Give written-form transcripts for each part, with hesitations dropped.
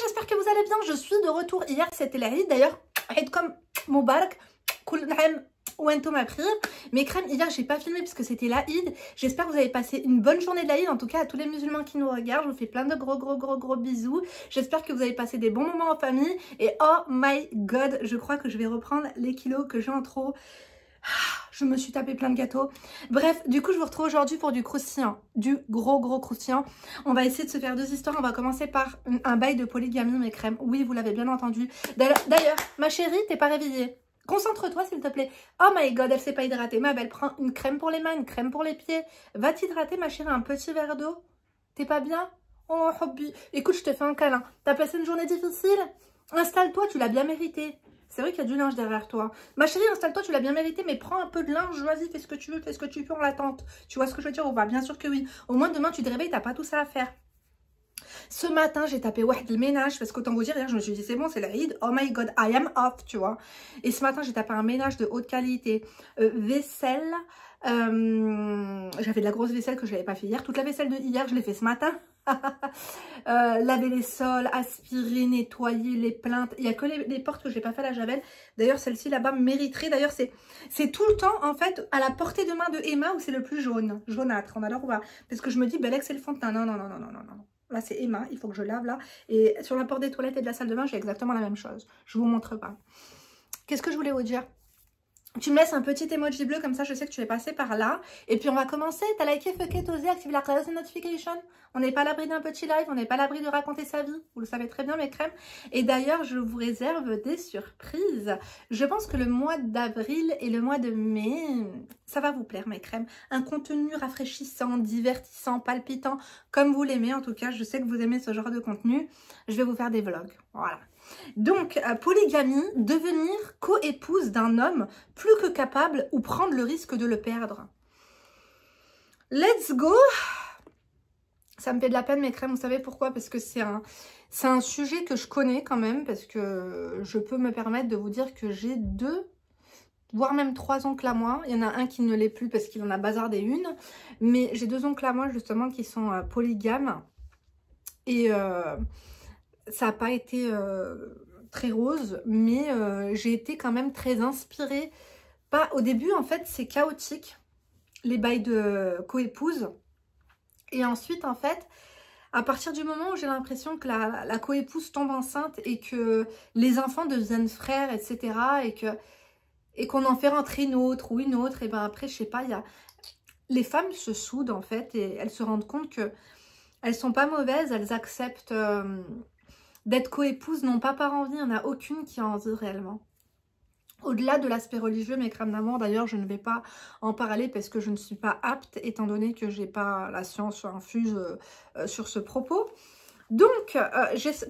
j'espère que vous allez bien. Je suis de retour. Hier, c'était la Eid. D'ailleurs, Eid comme Moubarak. Mes crèmes, hier, j'ai pas filmé parce que c'était la Eid. J'espère que vous avez passé une bonne journée de la Eid. En tout cas, à tous les musulmans qui nous regardent, je vous fais plein de gros bisous. J'espère que vous avez passé des bons moments en famille. Et oh my god, je crois que je vais reprendre les kilos que j'ai en trop. Je me suis tapé plein de gâteaux. Bref, du coup, je vous retrouve aujourd'hui pour du croustillant. Du gros croustillant. On va essayer de se faire deux histoires. On va commencer par un bail de polygamie, mes crèmes. Oui, vous l'avez bien entendu. D'ailleurs, ma chérie, t'es pas réveillée. Concentre-toi, s'il te plaît. Oh my god, elle s'est pas hydratée. Ma belle, prends une crème pour les mains, une crème pour les pieds. Va t'hydrater, ma chérie, un petit verre d'eau. T'es pas bien? Oh, hobby. Écoute, je te fais un câlin. T'as passé une journée difficile? Installe-toi, tu l'as bien mérité. C'est vrai qu'il y a du linge derrière toi. Ma chérie, installe-toi, tu l'as bien mérité, mais prends un peu de linge, vas-y, fais ce que tu veux, fais ce que tu peux en l'attente. Tu vois ce que je veux dire ou pas? Bien sûr que oui. Au moins, demain, tu te réveilles, t'as pas tout ça à faire. Ce matin, j'ai tapé ouais, le ménage, parce qu'autant vous dire, hier, je me suis dit, c'est bon, c'est la Eid, oh my god, I am off, tu vois. Et ce matin, j'ai tapé un ménage de haute qualité, vaisselle, j'avais de la grosse vaisselle que je n'avais pas fait hier, toute la vaisselle de hier, je l'ai fait ce matin. Laver les sols, aspirer, nettoyer les plaintes. Il n'y a que les portes que je n'ai pas fait à la javel. D'ailleurs, celle-ci là-bas mériterait. D'ailleurs, c'est tout le temps, en fait, à la portée de main de Emma où c'est le plus jaune, jaunâtre. On adore ou pas? Parce que je me dis, Bellex, c'est le fond de teint. Non. Là, c'est Emma. Il faut que je lave là. Et sur la porte des toilettes et de la salle de bain, j'ai exactement la même chose. Je vous montre pas. Qu'est-ce que je voulais vous dire? Tu me laisses un petit emoji bleu, comme ça je sais que tu es passé par là. Et puis on va commencer. T'as liké, fucké, osé, activé la cloche de notification. On n'est pas à l'abri d'un petit live, on n'est pas à l'abri de raconter sa vie. Vous le savez très bien, mes crèmes. Et d'ailleurs, je vous réserve des surprises. Je pense que le mois d'avril et le mois de mai, ça va vous plaire, mes crèmes. Un contenu rafraîchissant, divertissant, palpitant, comme vous l'aimez. En tout cas, je sais que vous aimez ce genre de contenu. Je vais vous faire des vlogs. Voilà. Donc, polygamie, devenir co-épouse d'un homme plus que capable ou prendre le risque de le perdre. Let's go! Ça me fait de la peine, mes crèmes, vous savez pourquoi? Parce que c'est un sujet que je connais quand même, parce que je peux me permettre de vous dire que j'ai 2, voire même 3 oncles à moi. Il y en a un qui ne l'est plus parce qu'il en a bazardé une, mais j'ai 2 oncles à moi justement qui sont polygames. Et ça n'a pas été très rose, mais j'ai été quand même très inspirée. Pas, au début, en fait, c'est chaotique, les bails de coépouse. Et ensuite, en fait, à partir du moment où j'ai l'impression que la coépouse tombe enceinte et que les enfants deviennent frères, etc., et qu'on en fait rentrer une autre ou une autre, et ben après, je sais pas, les femmes se soudent, en fait, et elles se rendent compte que elles sont pas mauvaises, elles acceptent d'être coépouse, non pas par envie, il n'y en a aucune qui a envie réellement. Au-delà de l'aspect religieux, mes crèmes d'amour, d'ailleurs, je ne vais pas en parler parce que je ne suis pas apte, étant donné que j'ai pas la science infuse sur ce propos. Donc,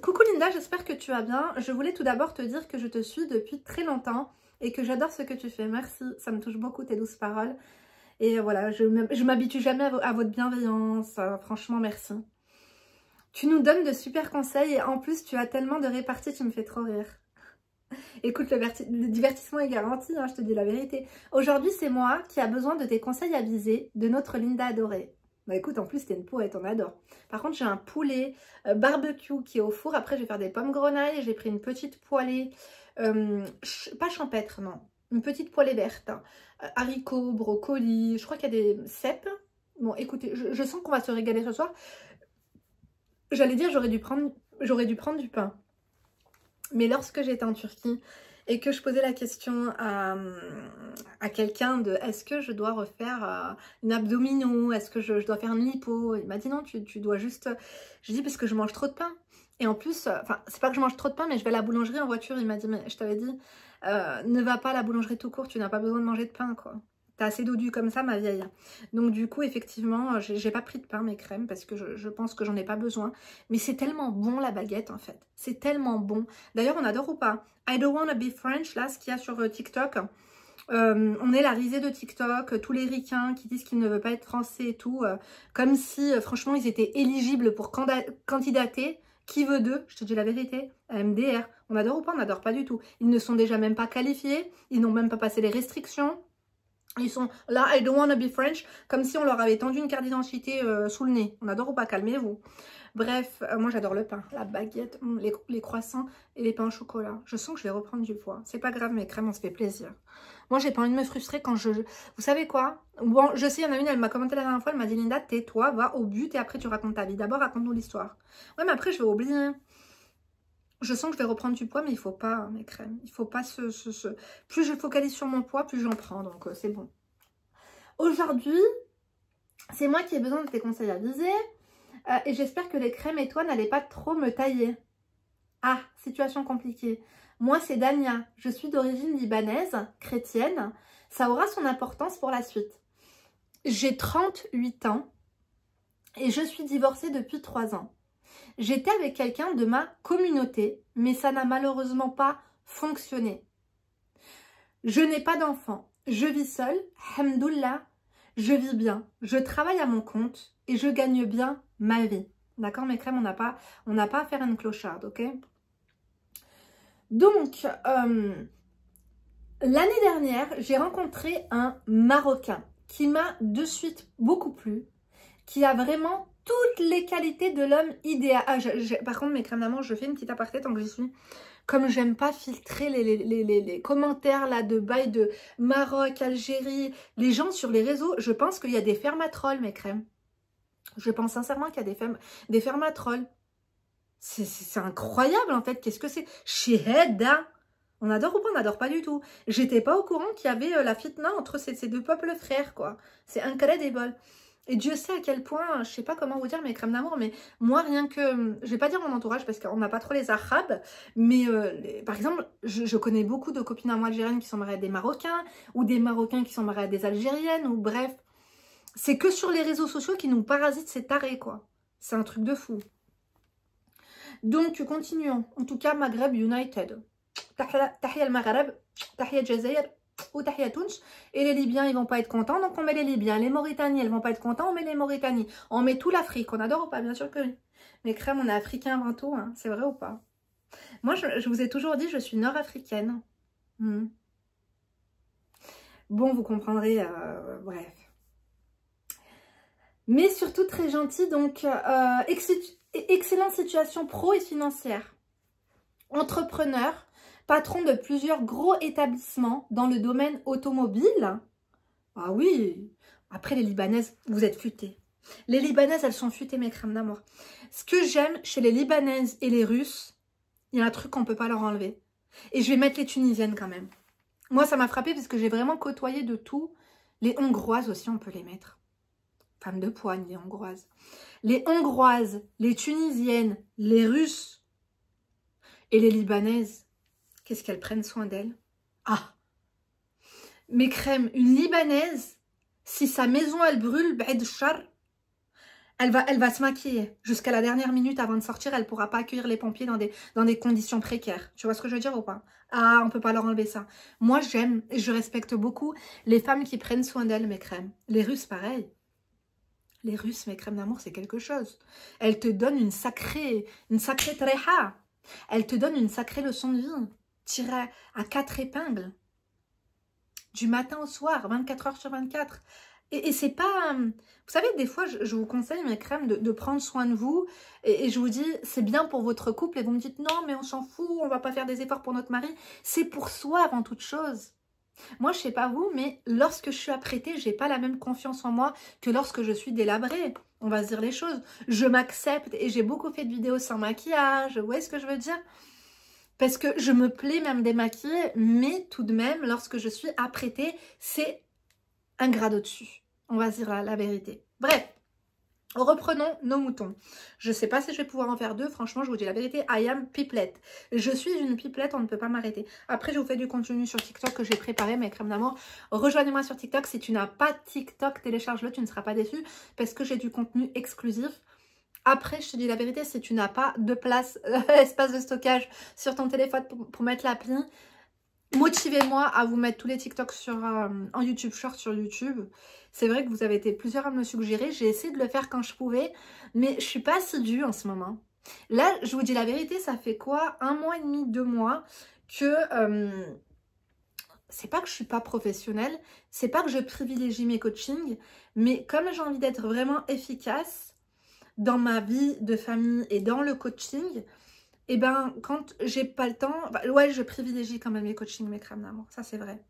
coucou Linda, j'espère que tu vas bien. Je voulais tout d'abord te dire que je te suis depuis très longtemps et que j'adore ce que tu fais. Merci, ça me touche beaucoup tes douces paroles. Et voilà, je m'habitue jamais à votre bienveillance. Franchement, merci. Tu nous donnes de super conseils et en plus, tu as tellement de réparties, tu me fais trop rire. Écoute, le divertissement est garanti, hein, je te dis la vérité. Aujourd'hui, c'est moi qui a besoin de tes conseils avisés de notre Linda adorée. Bah écoute, en plus, t'es une poète, on adore. Par contre, j'ai un poulet barbecue qui est au four. Après, je vais faire des pommes grenailles. J'ai pris une petite poêlée, pas champêtre, non. Une petite poêlée verte. Haricots, brocolis, je crois qu'il y a des cèpes. Bon, écoutez, je sens qu'on va se régaler ce soir. J'allais dire, j'aurais dû prendre du pain. Mais lorsque j'étais en Turquie et que je posais la question à quelqu'un de est-ce que je dois refaire une abdominaux, est-ce que je dois faire une lipo, il m'a dit non, tu dois juste... Je dis parce que je mange trop de pain. Et en plus, enfin, c'est pas que je mange trop de pain, mais je vais à la boulangerie en voiture. Il m'a dit, mais je t'avais dit, ne va pas à la boulangerie tout court, tu n'as pas besoin de manger de pain, quoi. T'as assez dodu comme ça, ma vieille. Donc du coup, effectivement, j'ai pas pris de pain, mes crèmes, parce que je pense que j'en ai pas besoin. Mais c'est tellement bon, la baguette, en fait. C'est tellement bon. D'ailleurs, on adore ou pas? I don't wanna be French, là, ce qu'il y a sur TikTok. On est la risée de TikTok, tous les ricains qui disent qu'ils ne veulent pas être français et tout. Comme si, franchement, ils étaient éligibles pour candidater. Qui veut d'eux? Je te dis la vérité. MDR. On adore ou pas? On n'adore pas du tout. Ils ne sont déjà même pas qualifiés. Ils n'ont même pas passé les restrictions. Ils sont là, I don't wanna be French, comme si on leur avait tendu une carte d'identité sous le nez. On adore ou pas, calmez-vous. Bref, moi j'adore le pain, la baguette, les croissants et les pains au chocolat. Je sens que je vais reprendre du poids. C'est pas grave, mes crèmes, on se fait plaisir. Moi, j'ai pas envie de me frustrer quand je... Vous savez quoi? Bon, je sais, il y en a une, elle m'a commenté la dernière fois, elle m'a dit, Linda, tais-toi, va au but et après tu racontes ta vie. D'abord, raconte-nous l'histoire. Ouais, mais après, je vais oublier. Je sens que je vais reprendre du poids, mais il faut pas, mes crèmes. Il faut pas Plus je focalise sur mon poids, plus j'en prends, donc c'est bon. Aujourd'hui, c'est moi qui ai besoin de tes conseils avisés. Et j'espère que les crèmes et toi n'allez pas trop me tailler. Ah, situation compliquée. Moi, c'est Dania. Je suis d'origine libanaise, chrétienne. Ça aura son importance pour la suite. J'ai 38 ans et je suis divorcée depuis 3 ans. J'étais avec quelqu'un de ma communauté, mais ça n'a malheureusement pas fonctionné. Je n'ai pas d'enfant. Je vis seule, hamdoullah. Je vis bien. Je travaille à mon compte et je gagne bien ma vie. D'accord, mes crèmes, on n'a pas à faire une clocharde, ok? Donc, l'année dernière, j'ai rencontré un Marocain qui m'a de suite beaucoup plu, qui a vraiment toutes les qualités de l'homme idéal. Ah, par contre, mes crèmes d'amour, je fais une petite aparté tant que j'y suis. Comme j'aime pas filtrer les commentaires là de bail de Maroc, Algérie, les gens sur les réseaux, je pense qu'il y a des fermatrolls, mes crèmes. Je pense sincèrement qu'il y a des fermatrolls. C'est incroyable en fait. Qu'est-ce que c'est? Shiheda. On adore ou pas? On n'adore pas du tout. J'étais pas au courant qu'il y avait la fitna entre ces deux peuples frères, quoi. C'est incroyable. Et Dieu sait à quel point, je sais pas comment vous dire mes crèmes d'amour, mais moi rien que, je vais pas dire mon entourage parce qu'on n'a pas trop les arabes, mais par exemple, je connais beaucoup de copines à moi algériennes qui sont mariées à des Marocains, ou des Marocains qui sont mariés à des Algériennes, ou bref. C'est que sur les réseaux sociaux qui nous parasitent ces tarés, quoi. C'est un truc de fou. Donc, continuons. En tout cas, Maghreb United. Tahia al Maghreb, Tahia Jazair ou Tahia Tounes. Et les Libyens, ils vont pas être contents, donc on met les Libyens. Les Mauritaniens, elles vont pas être contents, on met les Mauritanies. On met tout l'Afrique. On adore ou pas? Bien sûr que oui. Mais crème, on est africain avant tout, hein. C'est vrai ou pas? Moi, je vous ai toujours dit, je suis nord-africaine. Bon, vous comprendrez, bref. Mais surtout très gentil, donc excellente situation pro et financière. Entrepreneur, patron de plusieurs gros établissements dans le domaine automobile. Ah oui, après les Libanaises, vous êtes futées. Les Libanaises, elles sont futées, mes crèmes d'amour. Ce que j'aime chez les Libanaises et les Russes, il y a un truc qu'on ne peut pas leur enlever. Et je vais mettre les Tunisiennes quand même. Moi, ça m'a frappée parce que j'ai vraiment côtoyé de tout. Les Hongroises aussi, on peut les mettre. Femmes de poigne, les Hongroises. Les Hongroises, les Tunisiennes, les Russes et les Libanaises. Qu'est-ce qu'elles prennent soin d'elles? Ah! Mes crèmes, une Libanaise, si sa maison, elle brûle, b'ed char, elle va se maquiller. Jusqu'à la dernière minute avant de sortir, elle ne pourra pas accueillir les pompiers dans des conditions précaires. Tu vois ce que je veux dire ou pas? Ah, on ne peut pas leur enlever ça. Moi, j'aime et je respecte beaucoup les femmes qui prennent soin d'elles, mes crèmes. Les Russes, pareil. Les Russes, mes crèmes d'amour, c'est quelque chose. Elles te donnent une sacrée tréha. Elles te donnent une sacrée leçon de vie. Tirée à 4 épingles. Du matin au soir, 24 heures sur 24. Et c'est pas... Vous savez, des fois, je vous conseille, mes crèmes, de prendre soin de vous. Et je vous dis, c'est bien pour votre couple. Et vous me dites, non, mais on s'en fout, on va pas faire des efforts pour notre mari. C'est pour soi avant toute chose. Moi, je sais pas vous, mais lorsque je suis apprêtée, j'ai pas la même confiance en moi que lorsque je suis délabrée. On va se dire les choses. Je m'accepte et j'ai beaucoup fait de vidéos sans maquillage. Vous voyez ce que je veux dire? Parce que je me plais même démaquiller, mais tout de même, lorsque je suis apprêtée, c'est un grade au-dessus. On va se dire la vérité. Bref, reprenons nos moutons. Je ne sais pas si je vais pouvoir en faire 2. Franchement, je vous dis la vérité, I am pipelette. Je suis une pipelette, on ne peut pas m'arrêter. Après, je vous fais du contenu sur TikTok que j'ai préparé, mes crèmes d'amour. Rejoignez-moi sur TikTok. Si tu n'as pas TikTok, télécharge-le, tu ne seras pas déçu parce que j'ai du contenu exclusif. Après, je te dis la vérité, si tu n'as pas de place, espace de stockage sur ton téléphone pour mettre l'appli, motivez-moi à vous mettre tous les TikTok en YouTube Short sur YouTube. C'est vrai que vous avez été plusieurs à me le suggérer. J'ai essayé de le faire quand je pouvais, mais je ne suis pas assidue en ce moment. Là, je vous dis la vérité, ça fait quoi? 1 mois et demi, 2 mois que c'est pas que je suis pas professionnelle, c'est pas que je privilégie mes coachings, mais comme j'ai envie d'être vraiment efficace dans ma vie de famille et dans le coaching, et ben quand j'ai pas le temps, bah, ouais, je privilégie quand même les coachings, mes crèmes d'amour, ça c'est vrai.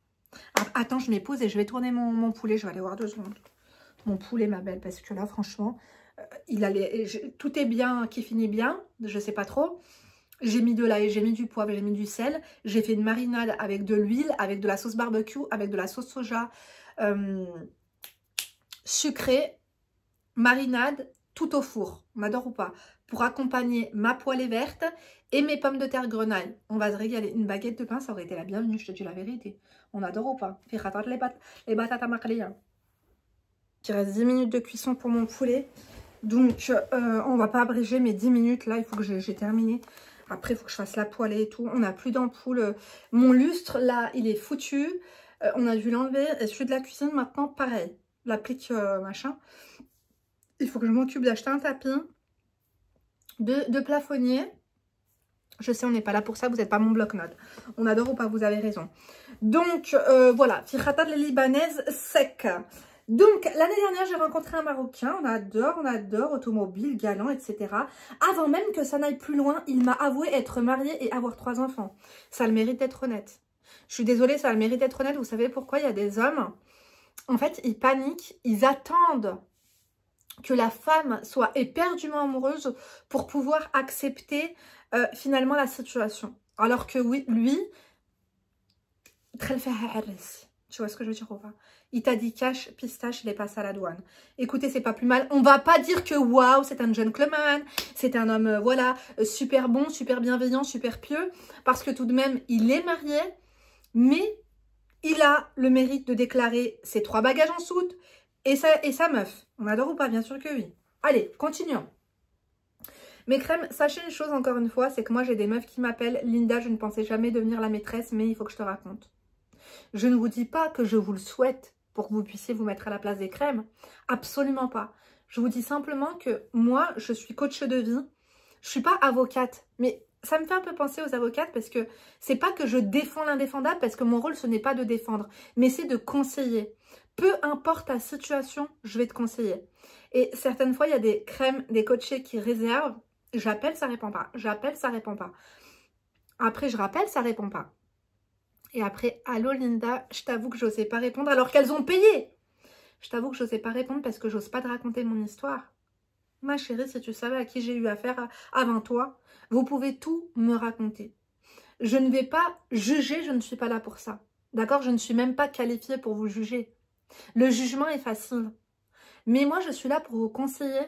Ah, attends, je m'épouse et je vais tourner mon poulet, je vais aller voir 2 secondes. Mon poulet, ma belle, parce que là, franchement, tout est bien, qui finit bien, je sais pas trop. J'ai mis de l'ail, j'ai mis du poivre, j'ai mis du sel. J'ai fait une marinade avec de l'huile, avec de la sauce barbecue, avec de la sauce soja sucrée. Marinade, tout au four. On adore ou pas? Pour accompagner ma poêlée verte et mes pommes de terre grenaille. On va se régaler. Une baguette de pain, ça aurait été la bienvenue, je te dis la vérité. On adore ou pas? Les batatas à il reste 10 minutes de cuisson pour mon poulet. Donc, on va pas abréger mes 10 minutes. Là, il faut que j'ai terminé. Après, il faut que je fasse la poêlée et tout. On n'a plus d'ampoule. Mon lustre, là, il est foutu. On a dû l'enlever. Et celui de la cuisine, maintenant, pareil. L'applique machin. Il faut que je m'occupe d'acheter un tapis. De plafonnier. Je sais, on n'est pas là pour ça. Vous n'êtes pas mon bloc-notes. On adore ou pas, vous avez raison. Donc, voilà. Firata de la libanaise sec. Donc, l'année dernière, j'ai rencontré un Marocain, on adore, automobile, galant, etc. Avant même que ça n'aille plus loin, il m'a avoué être marié et avoir 3 enfants. Ça a le mérite d'être honnête. Je suis désolée, ça a le mérite d'être honnête. Vous savez pourquoi? Il y a des hommes, en fait, ils paniquent, ils attendent que la femme soit éperdument amoureuse pour pouvoir accepter finalement la situation. Alors que oui, lui, tu vois ce que je veux dire ou pas? Il t'a dit cash, pistache, il est passé à la douane. Écoutez, c'est pas plus mal. On va pas dire que waouh, c'est un gentleman, c'est un homme, voilà, super bon, super bienveillant, super pieux. Parce que tout de même, il est marié, mais il a le mérite de déclarer ses 3 bagages en soute et sa meuf. On adore ou pas? Bien sûr que oui. Allez, continuons. Mes crèmes, sachez une chose encore une fois, c'est que moi j'ai des meufs qui m'appellent Linda, je ne pensais jamais devenir la maîtresse, mais il faut que je te raconte. Je ne vous dis pas que je vous le souhaite pour que vous puissiez vous mettre à la place des crèmes. Absolument pas. Je vous dis simplement que moi, je suis coach de vie. Je ne suis pas avocate, mais ça me fait un peu penser aux avocates parce que c'est pas que je défends l'indéfendable parce que mon rôle, ce n'est pas de défendre, mais c'est de conseiller. Peu importe ta situation, je vais te conseiller. Et certaines fois, il y a des crèmes, des coachés qui réservent. J'appelle, ça répond pas. J'appelle, ça répond pas. Après, je rappelle, ça répond pas. Et après, allô Linda, je t'avoue que je n'osais pas répondre alors qu'elles ont payé. Je t'avoue que je n'osais pas répondre parce que j'ose pas te raconter mon histoire. Ma chérie, si tu savais à qui j'ai eu affaire avant toi, vous pouvez tout me raconter. Je ne vais pas juger, je ne suis pas là pour ça. D'accord? Je ne suis même pas qualifiée pour vous juger. Le jugement est facile. Mais moi, je suis là pour vous conseiller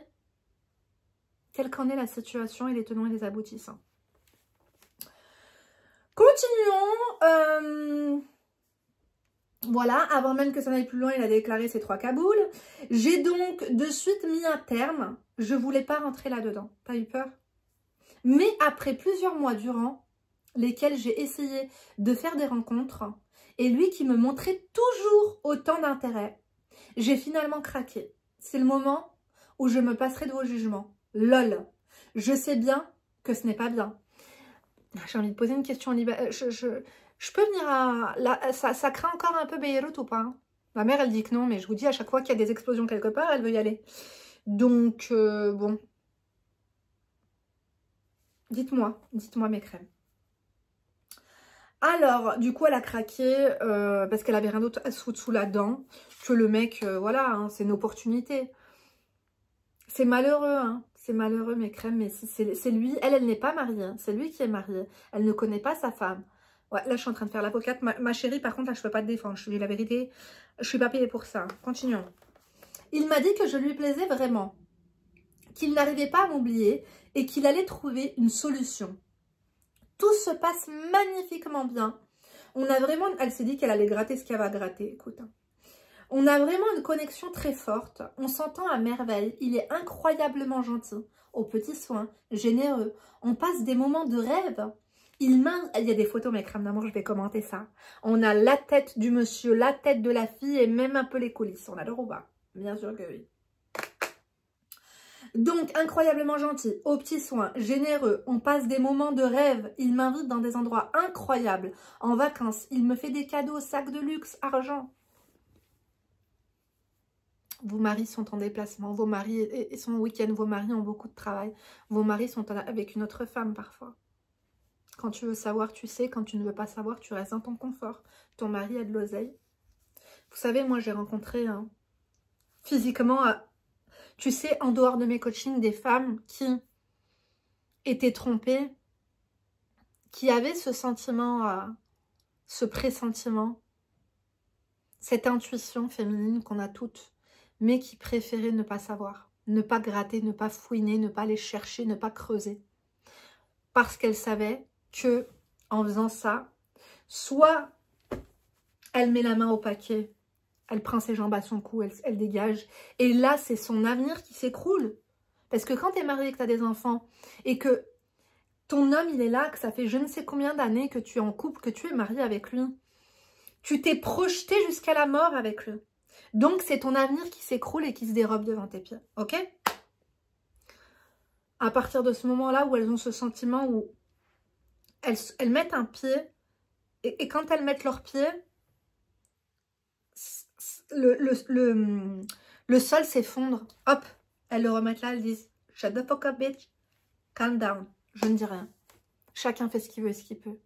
quelle qu'en est la situation et les tenants et les aboutissants. Continuons. Voilà, avant même que ça n'aille plus loin, il a déclaré ses 3 kabouls. J'ai donc de suite mis un terme. Je ne voulais pas rentrer là-dedans. T'as eu peur? Mais après plusieurs mois durant, lesquels j'ai essayé de faire des rencontres, et lui qui me montrait toujours autant d'intérêt, j'ai finalement craqué. C'est le moment où je me passerai de vos jugements. Lol. Je sais bien que ce n'est pas bien. J'ai envie de poser une question. Je peux venir à... Ça craint encore un peu Beyrouth ou pas? Ma mère, elle dit que non, mais je vous dis, à chaque fois qu'il y a des explosions quelque part, elle veut y aller. Donc, bon. Dites-moi mes crèmes. Alors, du coup, elle a craqué parce qu'elle avait rien d'autre sous la dent que le mec, voilà, hein, c'est une opportunité. C'est malheureux, hein. C'est malheureux, mes crèmes, mais c'est lui. Elle n'est pas mariée. Hein. C'est lui qui est marié. Elle ne connaît pas sa femme. Ouais, là, je suis en train de faire l'avocate. Ma chérie, par contre, là, je ne peux pas te défendre. Je te dis la vérité. Je ne suis pas payée pour ça. Continuons. Il m'a dit que je lui plaisais vraiment. Qu'il n'arrivait pas à m'oublier et qu'il allait trouver une solution. Tout se passe magnifiquement bien. On a vraiment... Elle s'est dit qu'elle allait gratter ce qu'elle va gratter. Écoute, hein. On a vraiment une connexion très forte. On s'entend à merveille. Il est incroyablement gentil, aux petits soins, généreux. On passe des moments de rêve. Il y a des photos, mes crèmes d'amour, je vais commenter ça. On a la tête du monsieur, la tête de la fille et même un peu les coulisses. On adore ou pas? Bien sûr que oui. Donc, incroyablement gentil, aux petits soins, généreux, on passe des moments de rêve. Il m'invite dans des endroits incroyables, en vacances. Il me fait des cadeaux, sacs de luxe, argent. Vos maris sont en déplacement, vos maris sont au week-end, vos maris ont beaucoup de travail. Vos maris sont avec une autre femme parfois. Quand tu veux savoir, tu sais. Quand tu ne veux pas savoir, tu restes dans ton confort. Ton mari a de l'oseille. Vous savez, moi, j'ai rencontré physiquement, tu sais, en dehors de mes coachings, des femmes qui étaient trompées, qui avaient ce sentiment, ce pressentiment, cette intuition féminine qu'on a toutes, mais qui préféraient ne pas savoir, ne pas gratter, ne pas fouiner, ne pas aller chercher, ne pas creuser. Parce qu'elles savaient que, en faisant ça, soit elle met la main au paquet, elle prend ses jambes à son cou, elle dégage. Et là, c'est son avenir qui s'écroule. Parce que quand tu es marié, que tu as des enfants, et que ton homme, il est là, que ça fait je ne sais combien d'années que tu es en couple, que tu es marié avec lui, tu t'es projeté jusqu'à la mort avec lui. Donc, c'est ton avenir qui s'écroule et qui se dérobe devant tes pieds. Ok? À partir de ce moment-là où elles ont ce sentiment où elles mettent un pied, et quand elles mettent leur pied, le sol s'effondre. Hop, elles le remettent là, elles disent « Shut the fuck up, bitch. Calm down. » Je ne dis rien. Chacun fait ce qu'il veut et ce qu'il peut.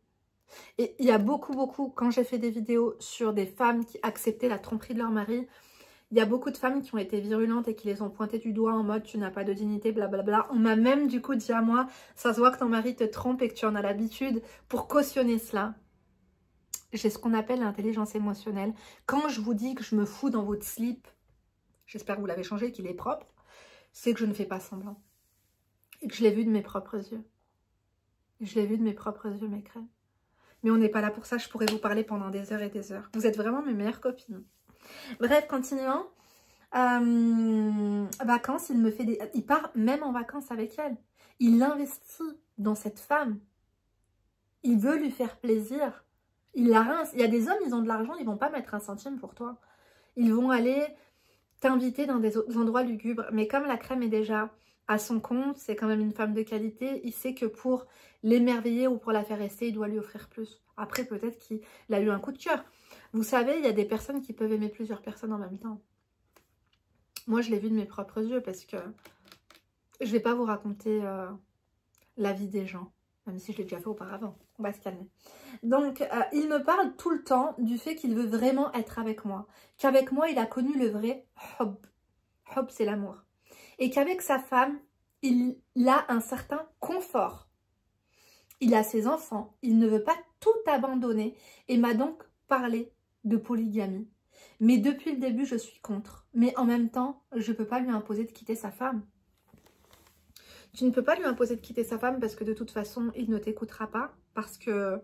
Et il y a beaucoup, quand j'ai fait des vidéos sur des femmes qui acceptaient la tromperie de leur mari, il y a beaucoup de femmes qui ont été virulentes et qui les ont pointées du doigt en mode « tu n'as pas de dignité, blablabla ». On m'a même du coup dit à moi « ça se voit que ton mari te trompe et que tu en as l'habitude » pour cautionner cela. J'ai ce qu'on appelle l'intelligence émotionnelle. Quand je vous dis que je me fous dans votre slip, j'espère que vous l'avez changé, qu'il est propre, c'est que je ne fais pas semblant. Et que je l'ai vu de mes propres yeux. Je l'ai vu de mes propres yeux, mes crèmes. Mais on n'est pas là pour ça, je pourrais vous parler pendant des heures et des heures. Vous êtes vraiment mes meilleures copines. Bref, continuons. Vacances, il part même en vacances avec elle. Il investit dans cette femme. Il veut lui faire plaisir. Il la rince. Il y a des hommes, ils ont de l'argent, ils vont pas mettre un centime pour toi. Ils vont aller t'inviter dans des endroits lugubres. Mais comme la crème est déjà à son compte, c'est quand même une femme de qualité, il sait que pour l'émerveiller ou pour la faire rester, il doit lui offrir plus. Après, peut-être qu'il a eu un coup de cœur. Vous savez, il y a des personnes qui peuvent aimer plusieurs personnes en même temps. Moi, je l'ai vu de mes propres yeux parce que je vais pas vous raconter la vie des gens, même si je l'ai déjà fait auparavant. On va se calmer. Donc, il me parle tout le temps du fait qu'il veut vraiment être avec moi. Qu'avec moi, il a connu le vrai hub. Hub, c'est l'amour. Et qu'avec sa femme, il a un certain confort. Il a ses enfants. Il ne veut pas tout abandonner et m'a donc parlé de polygamie. Mais depuis le début, je suis contre. Mais en même temps, je ne peux pas lui imposer de quitter sa femme. Tu ne peux pas lui imposer de quitter sa femme parce que de toute façon, il ne t'écoutera pas. Parce que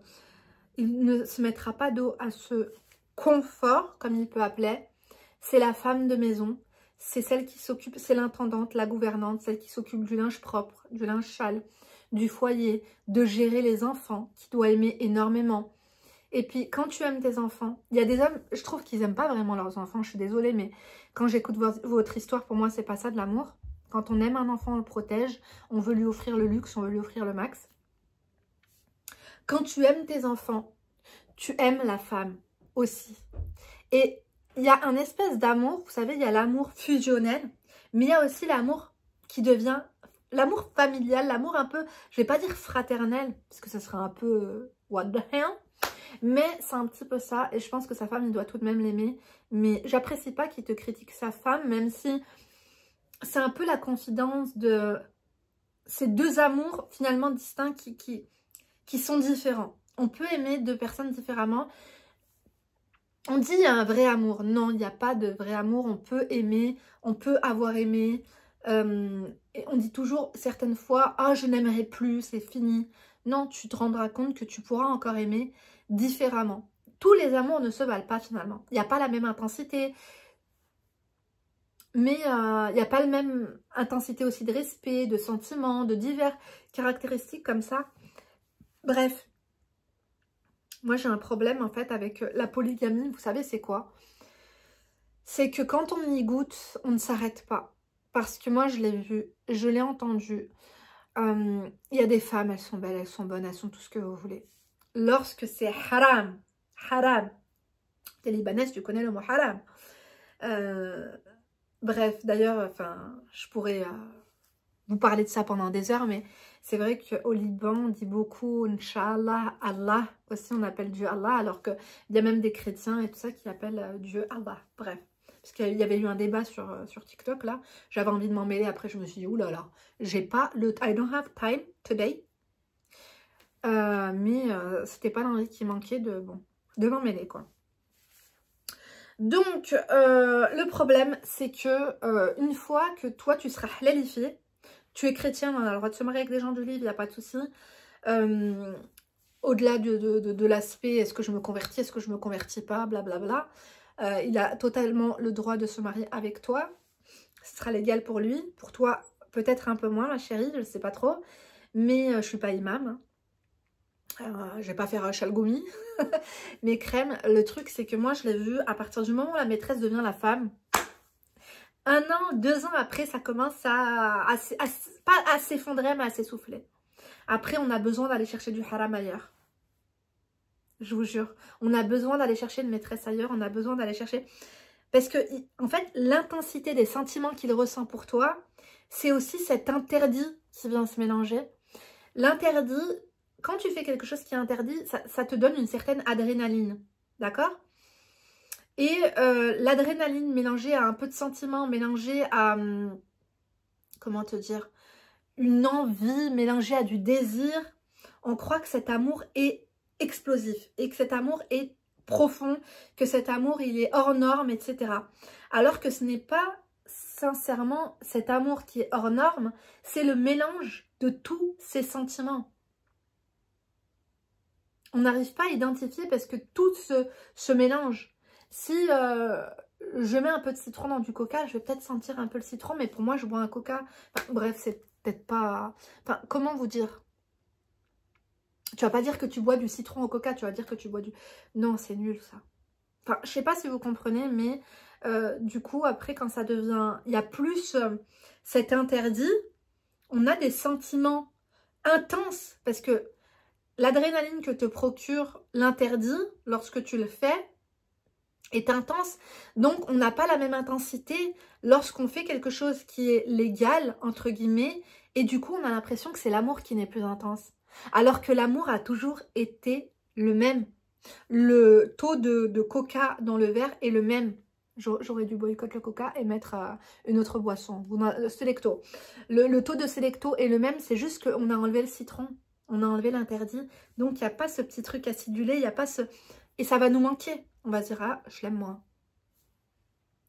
il ne se mettra pas dos à ce confort, comme il peut appeler. C'est la femme de maison. C'est celle qui s'occupe, c'est l'intendante, la gouvernante, celle qui s'occupe du linge propre, du linge sale, du foyer, de gérer les enfants, qui doit aimer énormément. Et puis, quand tu aimes tes enfants, il y a des hommes, je trouve qu'ils n'aiment pas vraiment leurs enfants, je suis désolée, mais quand j'écoute votre histoire, pour moi, c'est pas ça de l'amour. Quand on aime un enfant, on le protège, on veut lui offrir le luxe, on veut lui offrir le max. Quand tu aimes tes enfants, tu aimes la femme aussi. Et il y a un espèce d'amour, vous savez, il y a l'amour fusionnel, mais il y a aussi l'amour qui devient, l'amour familial, l'amour un peu, je vais pas dire fraternel, parce que ça serait un peu what the hell, mais c'est un petit peu ça, et je pense que sa femme, il doit tout de même l'aimer, mais j'apprécie pas qu'il te critique sa femme, même si c'est un peu la confidence de ces deux amours finalement distincts qui sont différents. On peut aimer deux personnes différemment. On dit il y a un vrai amour. Non, il n'y a pas de vrai amour. On peut aimer, on peut avoir aimé. Et on dit toujours certaines fois, ah, je n'aimerais plus, c'est fini. Non, tu te rendras compte que tu pourras encore aimer différemment. Tous les amours ne se valent pas finalement. Il n'y a pas la même intensité. Mais il n'y a pas la même intensité aussi de respect, de sentiments, de divers caractéristiques comme ça. Bref. Moi, j'ai un problème, en fait, avec la polygamie. Vous savez, c'est quoi? C'est que quand on y goûte, on ne s'arrête pas. Parce que moi, je l'ai vu. je l'ai entendu. Il y a des femmes, elles sont belles, elles sont bonnes, elles sont tout ce que vous voulez. Lorsque c'est haram, haram, t'es libanaise, tu connais le mot haram. Bref, d'ailleurs, enfin, je pourrais vous parler de ça pendant des heures, mais c'est vrai qu'au Liban, on dit beaucoup Inch'Allah, Allah, aussi on appelle Dieu Allah, alors qu'il y a même des chrétiens et tout ça qui appellent Dieu Allah. Bref. Parce qu'il y avait eu un débat sur TikTok, là. J'avais envie de m'en mêler. Après, je me suis dit, oulala, j'ai pas le... I don't have time today. Mais c'était pas l'envie qui manquait de m'en mêler, quoi. Donc, le problème, c'est que une fois que toi, tu seras halalifié, tu es chrétien, on a le droit de se marier avec des gens du livre, il n'y a pas de souci. Au-delà de l'aspect, est-ce que je me convertis, est-ce que je me convertis pas, blablabla. Il a totalement le droit de se marier avec toi. Ce sera légal pour lui. Pour toi, peut-être un peu moins, ma chérie, je ne sais pas trop. Mais je ne suis pas imam. Je ne vais pas faire chalgoumi. Mais crème, le truc, c'est que moi, je l'ai vu à partir du moment où la maîtresse devient la femme. 1 an, 2 ans après, ça commence pas à s'effondrer, mais à s'essouffler. Après, on a besoin d'aller chercher du haram ailleurs. Je vous jure, on a besoin d'aller chercher une maîtresse ailleurs, on a besoin d'aller chercher... Parce que, en fait, l'intensité des sentiments qu'il ressent pour toi, c'est aussi cet interdit qui vient se mélanger. L'interdit, quand tu fais quelque chose qui est interdit, ça te donne une certaine adrénaline, d'accord? Et l'adrénaline mélangée à un peu de sentiments, mélangée à... comment te dire? Une envie mélangée à du désir, on croit que cet amour est explosif et que cet amour est profond, que cet amour il est hors norme, etc. Alors que ce n'est pas sincèrement cet amour qui est hors norme, c'est le mélange de tous ces sentiments. On n'arrive pas à identifier parce que tout se mélange. Si je mets un peu de citron dans du coca, je vais peut-être sentir un peu le citron, mais pour moi je bois un coca. Enfin, bref, c'est peut-être pas... Enfin, comment vous dire? Tu vas pas dire que tu bois du citron au coca, tu vas dire que tu bois du... Non, c'est nul ça. Enfin, je sais pas si vous comprenez, mais du coup, après, quand ça devient... Il y a plus cet interdit, on a des sentiments intenses. Parce que l'adrénaline que te procure l'interdit, lorsque tu le fais, est intense. Donc, on n'a pas la même intensité lorsqu'on fait quelque chose qui est légal, entre guillemets. Et du coup, on a l'impression que c'est l'amour qui n'est plus intense. Alors que l'amour a toujours été le même. Le taux de coca dans le verre est le même. J'aurais dû boycotter le coca et mettre une autre boisson. Selecto. Le taux de Selecto est le même, c'est juste qu'on a enlevé le citron. On a enlevé l'interdit. Donc, il n'y a pas ce petit truc acidulé, il n'y a pas ce... Et ça va nous manquer. On va se dire, ah, je l'aime moins.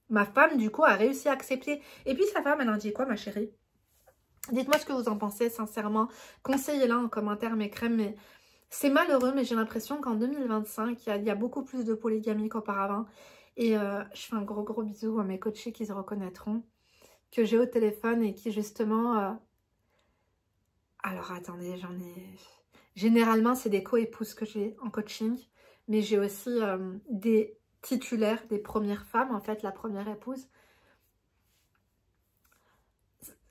Ma femme, du coup, a réussi à accepter. Et puis, sa femme, elle en dit quoi, ma chérie? Dites-moi ce que vous en pensez, sincèrement. Conseillez-la en commentaire, mes crèmes. Mais c'est malheureux, mais j'ai l'impression qu'en 2025, il y a beaucoup plus de polygamie qu'auparavant. Et je fais un gros bisou à mes coachés qui se reconnaîtront, que j'ai au téléphone et qui, justement... Alors, attendez, j'en ai... Généralement, c'est des co-épouses que j'ai en coaching. Mais j'ai aussi des titulaires, des premières femmes, en fait, la première épouse.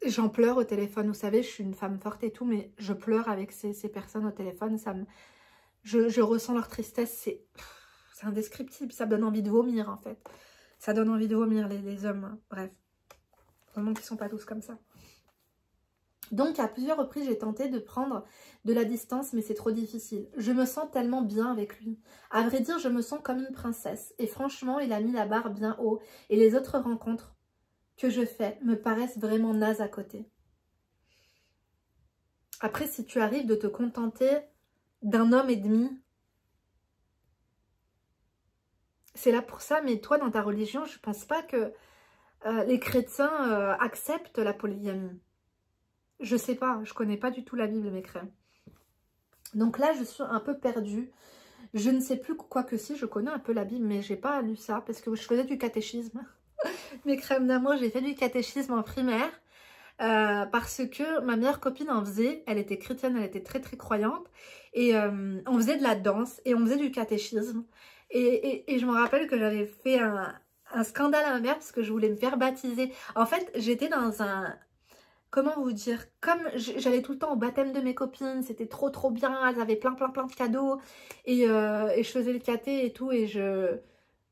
J'en pleure au téléphone, vous savez, je suis une femme forte et tout, mais je pleure avec ces personnes au téléphone. Je ressens leur tristesse, c'est indescriptible, ça me donne envie de vomir en fait. Ça donne envie de vomir les hommes, hein. Bref. Vraiment qu'ils ne sont pas tous comme ça. Donc à plusieurs reprises, j'ai tenté de prendre de la distance, mais c'est trop difficile. Je me sens tellement bien avec lui. À vrai dire, je me sens comme une princesse. Et franchement, il a mis la barre bien haut. Et les autres rencontres que je fais me paraissent vraiment nazes à côté. Après, si tu arrives de te contenter d'un homme et demi, c'est là pour ça. Mais toi, dans ta religion, je pense pas que les chrétiens acceptent la polygamie. Je sais pas, je connais pas du tout la Bible, mes crèmes. Donc là, je suis un peu perdue. Je ne sais plus quoi que si, je connais un peu la Bible, mais j'ai pas lu ça parce que je faisais du catéchisme. Mes crèmes d'amour, j'ai fait du catéchisme en primaire parce que ma meilleure copine en faisait. Elle était chrétienne, elle était très croyante. Et on faisait de la danse et on faisait du catéchisme. Et je me rappelle que j'avais fait un scandale à ma mère parce que je voulais me faire baptiser. En fait, j'étais dans comment vous dire, comme j'allais tout le temps au baptême de mes copines, c'était trop bien, elles avaient plein de cadeaux, et je faisais le caté et tout,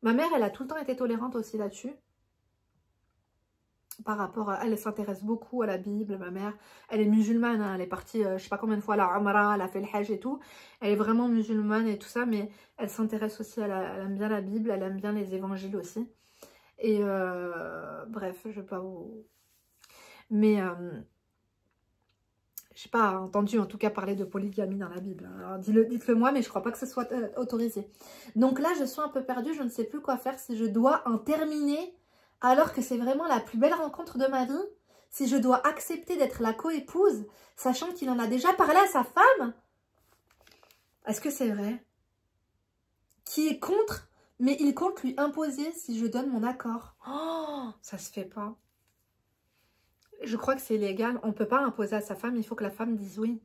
ma mère, elle a tout le temps été tolérante aussi là-dessus, par rapport à, elle s'intéresse beaucoup à la Bible, ma mère, elle est musulmane, hein, elle est partie, je sais pas combien de fois à la Umrah, elle a fait le Hajj et tout, elle est vraiment musulmane et tout ça, mais elle s'intéresse aussi, elle aime bien la Bible, elle aime bien les évangiles aussi, et bref, je vais pas vous... Mais j'ai pas entendu en tout cas parler de polygamie dans la Bible. Alors dites-le moi, mais je crois pas que ce soit autorisé. Donc là, je suis un peu perdue, je ne sais plus quoi faire, si je dois en terminer alors que c'est vraiment la plus belle rencontre de ma vie, si je dois accepter d'être la coépouse, sachant qu'il en a déjà parlé à sa femme. Est-ce que c'est vrai? Qui est contre, mais il compte lui imposer si je donne mon accord. Oh, ça se fait pas. Je crois que c'est illégal. On ne peut pas imposer à sa femme. Il faut que la femme dise oui.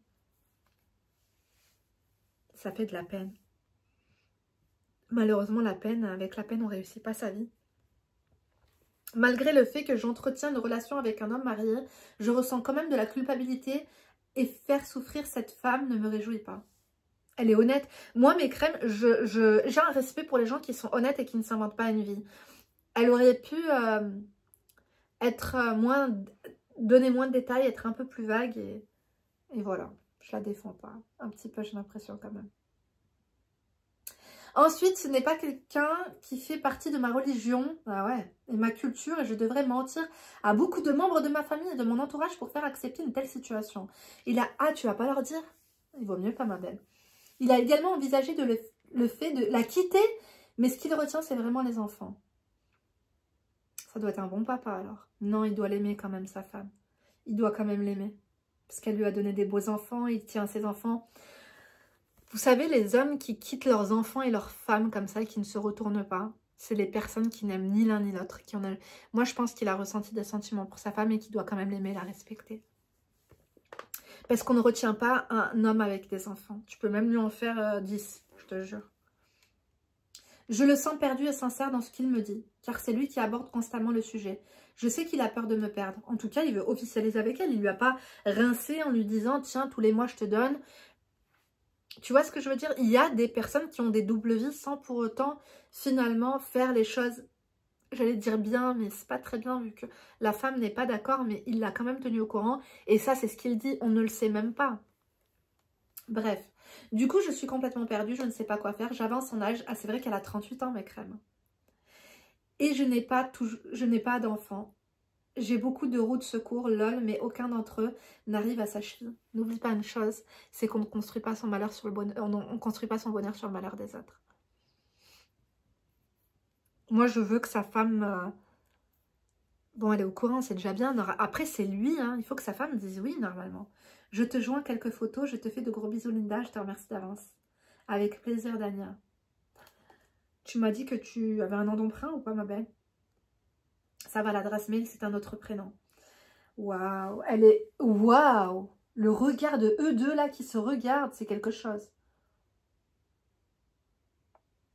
Ça fait de la peine. Malheureusement, avec la peine, on ne réussit pas sa vie. Malgré le fait que j'entretiens une relation avec un homme marié, je ressens quand même de la culpabilité et faire souffrir cette femme ne me réjouit pas. Elle est honnête. Moi, mes crèmes, j'ai un respect pour les gens qui sont honnêtes et qui ne s'inventent pas une vie. Elle aurait pu être donner moins de détails, être un peu plus vague et voilà, je la défends pas. Un petit peu, j'ai l'impression quand même. Ensuite, ce n'est pas quelqu'un qui fait partie de ma religion, ah ouais, et ma culture, et je devrais mentir à beaucoup de membres de ma famille et de mon entourage pour faire accepter une telle situation. Ah, tu vas pas leur dire? Il vaut mieux pas, ma belle. Il a également envisagé le fait de la quitter, mais ce qu'il retient, c'est vraiment les enfants. Ça doit être un bon papa alors. Non, il doit l'aimer quand même, sa femme. Il doit quand même l'aimer. Parce qu'elle lui a donné des beaux enfants, il tient à ses enfants. Vous savez, les hommes qui quittent leurs enfants et leurs femmes comme ça, et qui ne se retournent pas, c'est les personnes qui n'aiment ni l'un ni l'autre. Moi, je pense qu'il a ressenti des sentiments pour sa femme et qu'il doit quand même l'aimer, la respecter. Parce qu'on ne retient pas un homme avec des enfants. Tu peux même lui en faire 10, je te jure. Je le sens perdu et sincère dans ce qu'il me dit, car c'est lui qui aborde constamment le sujet. Je sais qu'il a peur de me perdre. En tout cas, il veut officialiser avec elle. Il ne lui a pas rincé en lui disant « Tiens, tous les mois, je te donne. » Tu vois ce que je veux dire? Il y a des personnes qui ont des doubles vies sans pour autant, finalement, faire les choses, j'allais dire bien, mais c'est pas très bien vu que la femme n'est pas d'accord, mais il l'a quand même tenu au courant. Et ça, c'est ce qu'il dit. On ne le sait même pas. Bref. Du coup, je suis complètement perdue, je ne sais pas quoi faire. J'avance en âge. Ah, c'est vrai qu'elle a 38 ans, mes crèmes. Et je n'ai pas d'enfant. J'ai beaucoup de roues de secours, lol, mais aucun d'entre eux n'arrive à sa cheville. N'oublie pas une chose, c'est qu'on ne construit pas son malheur sur le bonheur, on construit pas son bonheur sur le malheur des autres. Moi, je veux que sa femme... Bon, elle est au courant, c'est déjà bien. Après, c'est lui, hein. Il faut que sa femme dise oui, normalement. Je te joins quelques photos, je te fais de gros bisous, Linda, je te remercie d'avance. Avec plaisir, Dania. Tu m'as dit que tu avais un nom d'emprunt ou pas, ma belle? Ça va, l'adresse mail, c'est un autre prénom. Waouh, elle est... Waouh, le regard de eux deux, là, qui se regardent, c'est quelque chose.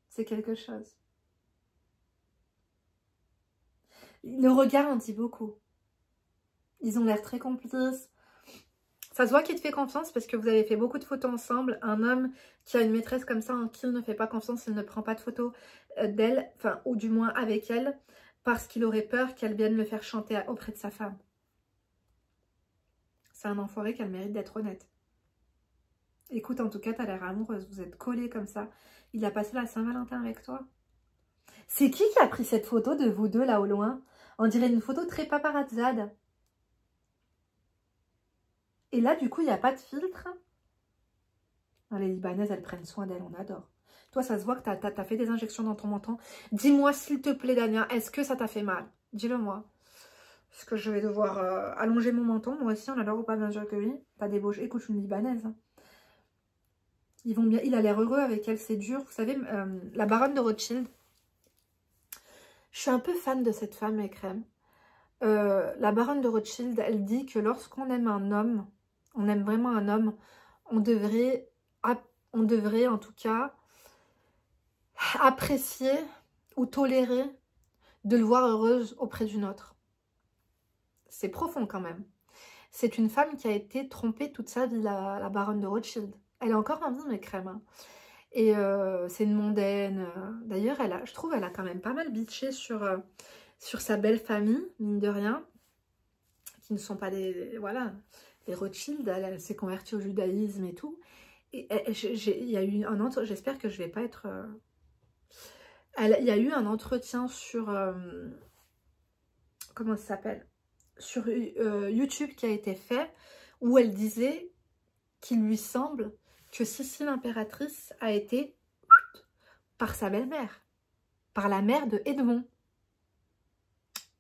C'est quelque chose. Le regard en dit beaucoup. Ils ont l'air très complices. Ça se voit qu'il te fait confiance parce que vous avez fait beaucoup de photos ensemble. Un homme qui a une maîtresse comme ça en qui il ne fait pas confiance, il ne prend pas de photos d'elle, enfin, ou du moins avec elle, parce qu'il aurait peur qu'elle vienne le faire chanter auprès de sa femme. C'est un enfoiré qu'elle mérite d'être honnête. Écoute, en tout cas, t'as l'air amoureuse. Vous êtes collés comme ça. Il a passé la Saint-Valentin avec toi. C'est qui a pris cette photo de vous deux là au loin? On dirait une photo très paparazzade. Et là, du coup, il n'y a pas de filtre. Les Libanaises, elles prennent soin d'elles, on adore. Toi, ça se voit que tu as fait des injections dans ton menton. Dis-moi, s'il te plaît, Dania, est-ce que ça t'a fait mal? Dis-le moi. Est-ce que je vais devoir allonger mon menton? Moi aussi, on adore ou pas, bien sûr que oui. T'as des beaux... Écoute, je suis une Libanaise. Hein. Ils vont bien. Il a l'air heureux avec elle, c'est dur. Vous savez, la baronne de Rothschild. Je suis un peu fan de cette femme, Ekrem. La baronne de Rothschild, elle dit que lorsqu'on aime un homme, on aime vraiment un homme, on devrait en tout cas apprécier ou tolérer de le voir heureuse auprès d'une autre. C'est profond quand même. C'est une femme qui a été trompée toute sa vie, la baronne de Rothschild. Elle est encore en vie, mes crèmes. Hein. Et c'est une mondaine. D'ailleurs, je trouve qu'elle a quand même pas mal bitché sur sa belle famille, mine de rien, qui ne sont pas voilà, les Rothschild. Elle s'est convertie au judaïsme et tout. Et il y a eu un entretien, j'espère que je vais pas être... il y a eu un entretien sur... comment ça s'appelle? Sur YouTube qui a été fait, où elle disait qu'il lui semble que Sissi l'impératrice a été par sa belle-mère, par la mère de Edmond.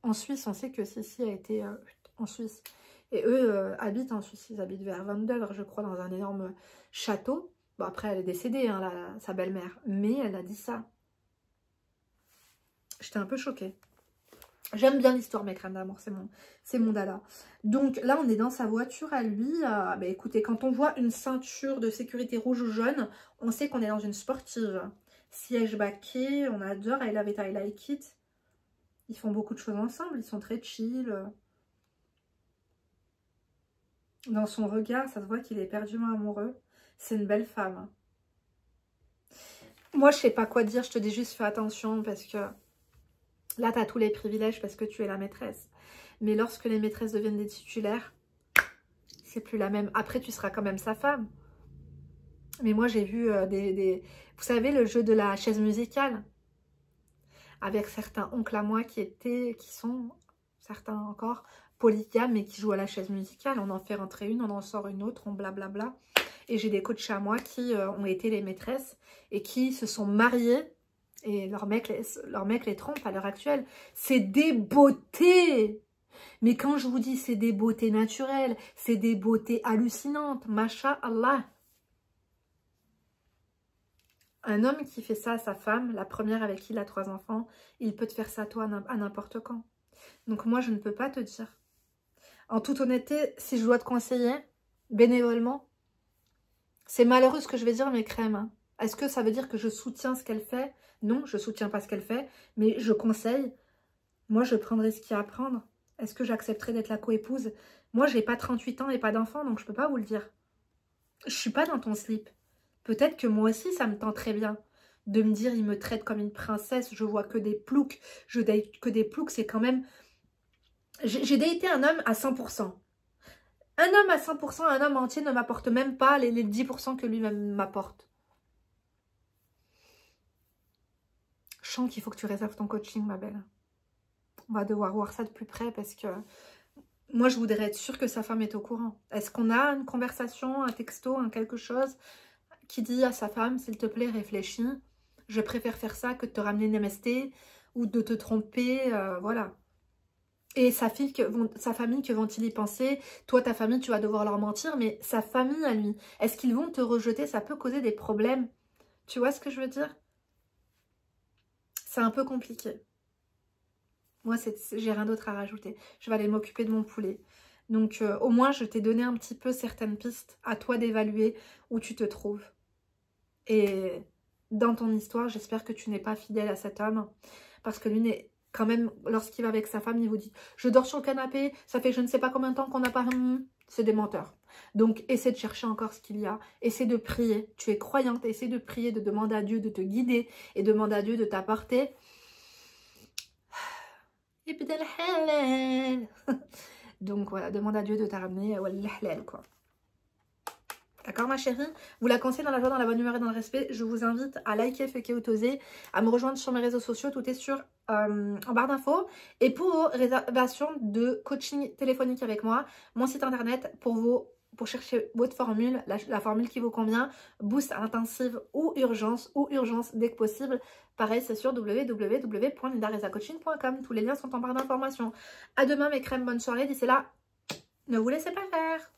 En Suisse, on sait que Sissi a été en Suisse. Et eux habitent en Suisse, ils habitent vers Vandœuvre, je crois, dans un énorme château. Bon, après, elle est décédée, hein, sa belle-mère. Mais elle a dit ça. J'étais un peu choquée. J'aime bien l'histoire, mes crèmes d'amour, c'est mon dada. Donc là, on est dans sa voiture à lui. Bah, écoutez, quand on voit une ceinture de sécurité rouge ou jaune, on sait qu'on est dans une sportive. Siège baquet, on adore. I love it, I like it. Ils font beaucoup de choses ensemble, ils sont très chill. Dans son regard, ça se voit qu'il est éperdument amoureux. C'est une belle femme. Moi, je sais pas quoi dire, je te dis juste fais attention parce que là, tu as tous les privilèges parce que tu es la maîtresse. Mais lorsque les maîtresses deviennent des titulaires, c'est plus la même. Après, tu seras quand même sa femme. Mais moi, j'ai vu vous savez, le jeu de la chaise musicale. Avec certains oncles à moi qui sont, certains encore, polygames mais qui jouent à la chaise musicale. On en fait rentrer une, on en sort une autre, on blablabla. Et j'ai des coachs à moi qui ont été les maîtresses et qui se sont mariés. Et leur mec les trompe à l'heure actuelle. C'est des beautés. Mais quand je vous dis c'est des beautés naturelles, c'est des beautés hallucinantes. Masha'Allah. Un homme qui fait ça à sa femme, la première avec qui il a 3 enfants, il peut te faire ça toi à n'importe quand. Donc moi, je ne peux pas te dire. En toute honnêteté, si je dois te conseiller, bénévolement, c'est malheureux ce que je vais dire, mes crèmes. Hein. Est-ce que ça veut dire que je soutiens ce qu'elle fait? Non, je ne soutiens pas ce qu'elle fait, mais je conseille. Moi, je prendrai ce qu'il y a à prendre. Est-ce que j'accepterai d'être la coépouse? Moi, je n'ai pas 38 ans et pas d'enfant, donc je ne peux pas vous le dire. Je ne suis pas dans ton slip. Peut-être que moi aussi, ça me tend très bien de me dire, il me traite comme une princesse, je vois que des ploucs. Je date que des ploucs, c'est quand même... J'ai daté un homme à 100%. Un homme à 100%, un homme entier ne m'apporte même pas les 10% que lui-même m'apporte. Je sens qu'il faut que tu réserves ton coaching, ma belle. On va devoir voir ça de plus près parce que moi, je voudrais être sûre que sa femme est au courant. Est-ce qu'on a une conversation, un texto, un quelque chose qui dit à sa femme, s'il te plaît, réfléchis. Je préfère faire ça que de te ramener une MST ou de te tromper, voilà. Et sa famille, que vont-ils y penser? Toi, ta famille, tu vas devoir leur mentir, mais sa famille à lui, est-ce qu'ils vont te rejeter? Ça peut causer des problèmes. Tu vois ce que je veux dire? C'est un peu compliqué. Moi, j'ai rien d'autre à rajouter. Je vais aller m'occuper de mon poulet. Donc, au moins, je t'ai donné un petit peu certaines pistes. À toi d'évaluer où tu te trouves. Et dans ton histoire, j'espère que tu n'es pas fidèle à cet homme. Parce que lui, quand même, lorsqu'il va avec sa femme, il vous dit « Je dors sur le canapé, ça fait je ne sais pas combien de temps qu'on n'a pas... » C'est des menteurs. Donc, essaie de chercher encore ce qu'il y a. Essaie de prier. Tu es croyante, essaie de prier, de demander à Dieu de te guider et demander à Dieu de t'apporter. Donc, voilà, demande à Dieu de t'amener quoi. D'accord, ma chérie? Vous la conseillez dans la joie, dans la bonne humeur et dans le respect. Je vous invite à liker Feke Otoser, à me rejoindre sur mes réseaux sociaux. Tout est sur en barre d'infos. Et pour vos réservations de coaching téléphonique avec moi, mon site internet pour chercher votre formule, la formule qui vous convient, boost intensive ou urgence dès que possible. Pareil, c'est sur www.lindarezacoaching.com. Tous les liens sont en barre d'informations. À demain, mes crèmes. Bonne soirée. D'ici là, ne vous laissez pas faire.